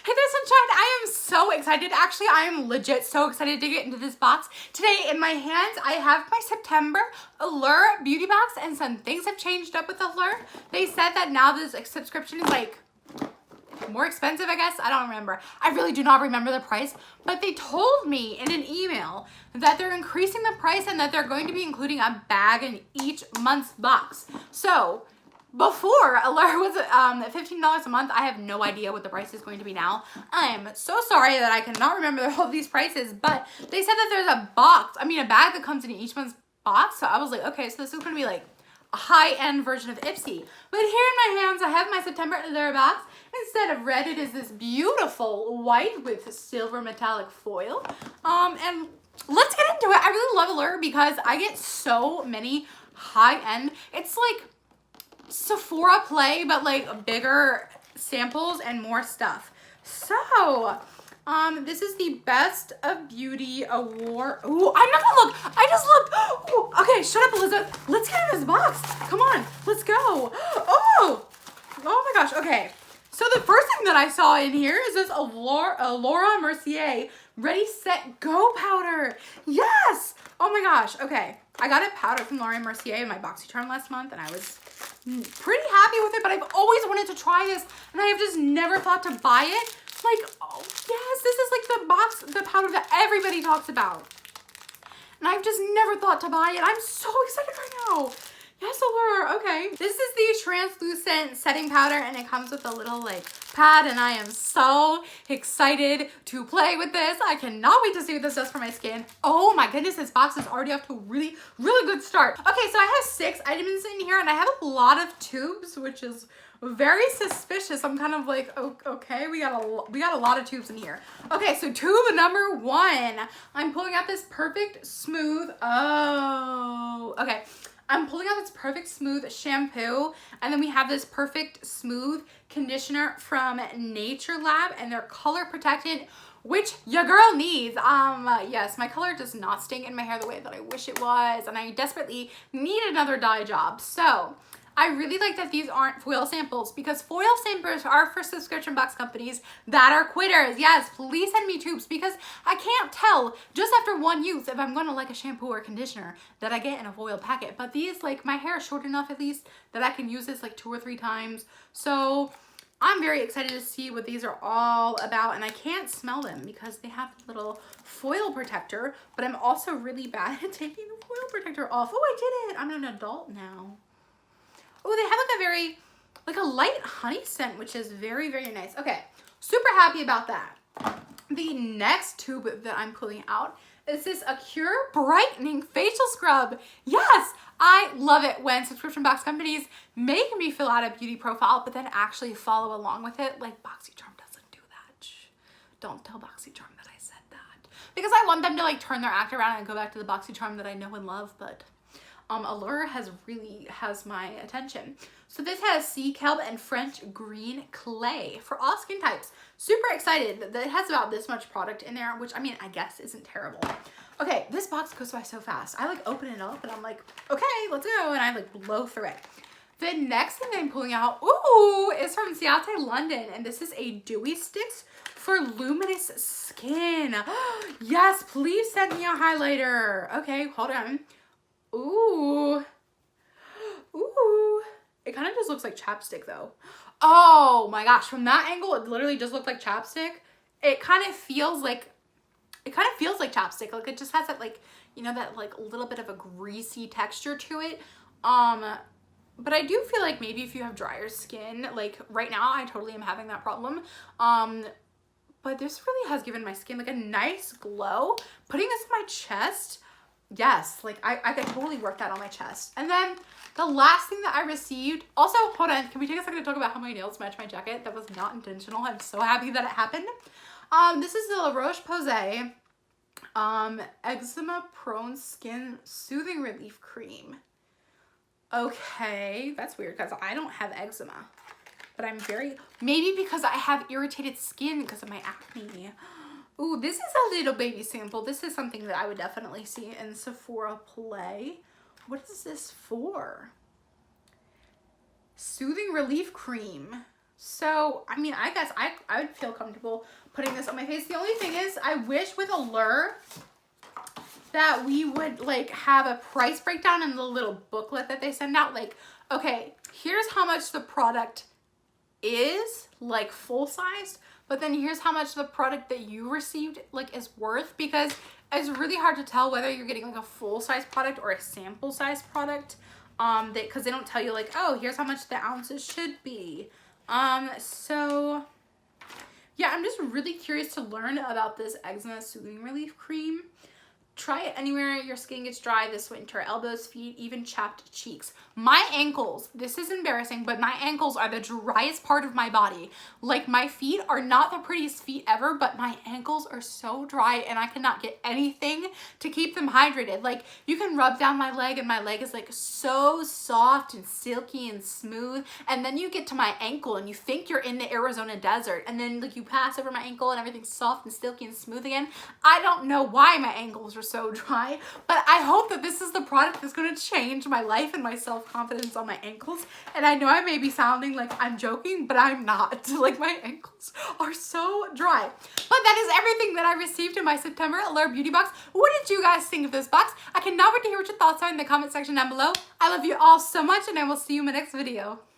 Hey there, sunshine. I am so excited. Actually, I am legit so excited to get into this box. Today in my hands, I have my September Allure Beauty Box, and some things have changed up with Allure. They said that now this subscription is like more expensive, I guess. I don't remember. I really do not remember the price, but they told me in an email that they're increasing the price and that they're going to be including a bag in each month's box. So before Allure was $15 a month, I have no idea what the price is going to be now. I am so sorry that I cannot remember all of these prices, but they said that there's a box, a bag that comes in each month's box. So I was like, okay, so this is going to be like a high-end version of Ipsy. But here in my hands, I have my September Allure box. Instead of red, it is this beautiful white with silver metallic foil. And let's get into it. I really love Allure because I get so many high-end. It's like Sephora Play, but like bigger samples and more stuff. So, this is the Best of Beauty Award. Ooh, I'm not gonna look. I just looked. Ooh, okay, shut up, Elizabeth. Let's get in this box. Come on, let's go. Oh my gosh. Okay. So the first thing that I saw in here is this Allure Mercier Ready, Set, Go powder. Yes. Oh my gosh. Okay. I got a powder from Allure Mercier in my Boxycharm last month, and I was pretty happy with it, but I've always wanted to try this, and I have just never thought to buy it. Like, oh yes, this is like the powder that everybody talks about. And I've just never thought to buy it. I'm so excited right now. Yes, Allure, okay. This is the translucent setting powder, and it comes with a little like pad, and I am so excited to play with this. I cannot wait to see what this does for my skin. Oh my goodness, this box is already off to a really, really good start. Okay, so I have 6 items in here, and I have a lot of tubes, which is very suspicious. I'm kind of like, okay, we got a lot of tubes in here. Okay, so tube number 1. I'm pulling out this Perfect Smooth. Oh, okay. I'm pulling out this Perfect Smooth shampoo, and then we have this Perfect Smooth conditioner from Nature Lab, and they're color protected, which your girl needs. Yes, my color does not stay in my hair the way that I wish it was, and I desperately need another dye job. So I really like that these aren't foil samples, because foil samples are for subscription box companies that are quitters. Yes, please send me tubes, because I can't tell just after one use if I'm gonna like a shampoo or conditioner that I get in a foil packet. But these, like, my hair is short enough at least that I can use this like 2 or 3 times. So I'm very excited to see what these are all about, and I can't smell them because they have a little foil protector, but I'm also really bad at taking the foil protector off. Oh, I did it. I'm an adult now. Oh, they have like a very, like a light honey scent, which is very, very nice. Okay, super happy about that. The next tube that I'm pulling out is this Allure Brightening Facial Scrub. Yes, I love it when subscription box companies make me fill out a beauty profile, but then actually follow along with it. Like Boxycharm doesn't do that. Shh. Don't tell Boxycharm that I said that. Because I want them to like turn their act around and go back to the Boxycharm that I know and love, but Allure really has my attention. So this has sea kelp and French green clay for all skin types. Super excited that it has about this much product in there, which I guess isn't terrible. Okay, this box goes by so fast. I like open it up and I'm like, okay, let's go. And I like blow through it. The next thing I'm pulling out, ooh, is from Ciate London. And this is a Dewy Sticks for luminous skin. Yes, please send me a highlighter. Okay, hold on. Ooh. Ooh. It kind of just looks like chapstick though. Oh my gosh. From that angle, it literally just looked like chapstick. It kind of feels like chapstick. Like it just has that like, you know, that like little bit of a greasy texture to it. But I do feel like maybe if you have drier skin, like right now, I totally am having that problem. But this really has given my skin like a nice glow. Putting this in my chest, yes, like I could totally work that on my chest. And then the last thing that I received, also, hold on, can we take a second to talk about how my nails match my jacket? That was not intentional. I'm so happy that it happened. This is the Roche-Posay Eczema Prone Skin Soothing Relief Cream. Okay, that's weird because I don't have eczema, but I'm maybe because I have irritated skin because of my acne. Ooh, this is a little baby sample. This is something that I would definitely see in Sephora Play. What is this for? Soothing Relief Cream. So, I mean, I guess I would feel comfortable putting this on my face. The only thing is, I wish with Allure that we would like have a price breakdown in the little booklet that they send out. Like, okay, here's how much the product is, like full size, but then here's how much the product that you received like is worth, because it's really hard to tell whether you're getting like a full size product or a sample size product. Because they don't tell you like, oh, here's how much the ounces should be. So yeah, I'm just really curious to learn about this Eczema Soothing Relief Cream. Try it anywhere your skin gets dry this winter. Elbows, feet, even chapped cheeks. My ankles, this is embarrassing, but my ankles are the driest part of my body. Like, my feet are not the prettiest feet ever, but my ankles are so dry and I cannot get anything to keep them hydrated. Like, you can rub down my leg and my leg is like so soft and silky and smooth. And then you get to my ankle and you think you're in the Arizona desert. And then like you pass over my ankle and everything's soft and silky and smooth again. I don't know why my ankles are so dry, but I hope that this is the product that's going to change my life and my self-confidence on my ankles. And I know I may be sounding like I'm joking, but I'm not. Like, my ankles are so dry. But that is everything that I received in my September Allure Beauty Box. What did you guys think of this box? I cannot wait to hear what your thoughts are in the comment section down below. I love you all so much, and I will see you in my next video.